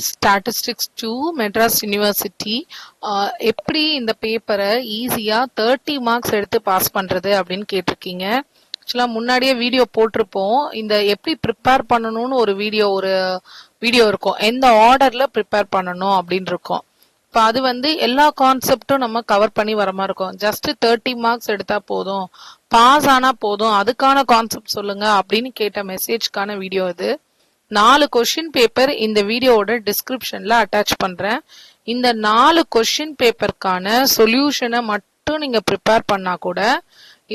Statistics 2 Madras university. எப்படி இந்த பேப்பரை ஈஸியா 30 மார்க்ஸ் எடுத்து பாஸ் பண்றது அப்படின்னு கேட்டிருக்கீங்க. ஆக்சுவலா முன்னாடியே வீடியோ போட்டிருப்போம். இந்த எப்படி ப்ரிப்பேர் பண்ணணும்னு ஒரு வீடியோ இருக்கும், எந்த ஆர்டர்ல ப்ரிப்பேர் பண்ணணும் அப்படின்னு இருக்கும். இப்போ அது எல்லா கான்செப்டும் நம்ம கவர் பண்ணி வர மாதிரி இருக்கும். ஜஸ்ட் 30 மார்க்ஸ் எடுத்தா போதும், பாஸ் ஆனா போதும், அதுக்கான கான்செப்ட் சொல்லுங்க அப்படின்னு கேட்ட மெசேஜ்க்கான வீடியோ இது. 4 கொஸ்டின் பேப்பர் இந்த வீடியோவோட டிஸ்கிரிப்ஷன்ல அட்டாச் பண்றேன். இந்த 4 கொஸ்டின் பேப்பருக்கான சொல்யூஷனை மட்டும் நீங்க ப்ரிப்பேர் பண்ணா கூட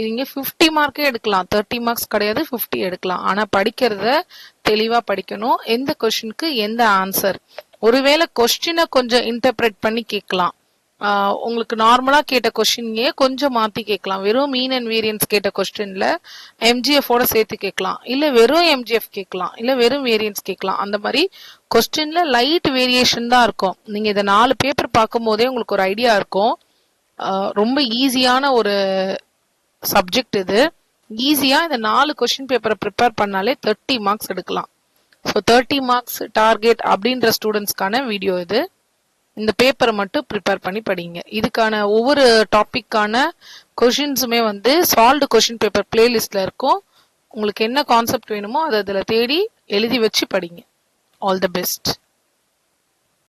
நீங்க 50 மார்க்கே எடுக்கலாம். 30 மார்க்ஸ் கிடையாது, 50 எடுக்கலாம். ஆனா படிக்கிறத தெளிவா படிக்கணும். எந்த கொஸ்டினுக்கு எந்த ஆன்சர். ஒருவேளை கொஸ்டினை கொஞ்சம் இன்டர்பிரேட் பண்ணி கேட்கலாம். உங்களுக்கு நார்மலா கேட்ட கொஸ்டின்லயே கொஞ்சம் மாத்தி கேட்கலாம். வெறும் மீன் அண்ட் வேரியன்ஸ் கேட்ட கொஸ்டின்ல எம்ஜிஎஃப் ஓட சேர்த்து கேட்கலாம், இல்ல வெறும் எம்ஜிஎஃப் கேட்கலாம், இல்ல வெறும் வேரியன்ஸ் கேட்கலாம். அந்த மாதிரி கொஸ்டின்ல லைட் வேரியேஷன் தான் இருக்கும். நீங்க இதை 4 பேப்பர் பார்க்கும் போதே உங்களுக்கு ஒரு ஐடியா இருக்கும். ரொம்ப ஈஸியான ஒரு சப்ஜெக்ட் இது. ஈஸியா இந்த 4 கொஸ்டின் பேப்பரை ப்ரிப்பேர் பண்ணாலே 30 மார்க்ஸ் எடுக்கலாம். ஸோ 30 மார்க்ஸ் டார்கெட் அப்படின்ற ஸ்டூடெண்ட்ஸ்க்கான வீடியோ இது. இந்த பேப்பரை மட்டும் ப்ரிப்பேர் பண்ணி படிங்க. இதுக்கான ஒவ்வொரு டாபிக்கான கொஷின்ஸுமே சால்வ்டு கொஷின் பேப்பர் பிளேலிஸ்ட்ல இருக்கும். உங்களுக்கு என்ன கான்செப்ட் வேணுமோ அதை அதில் தேடி எழுதி வச்சு படிங்க. All the best.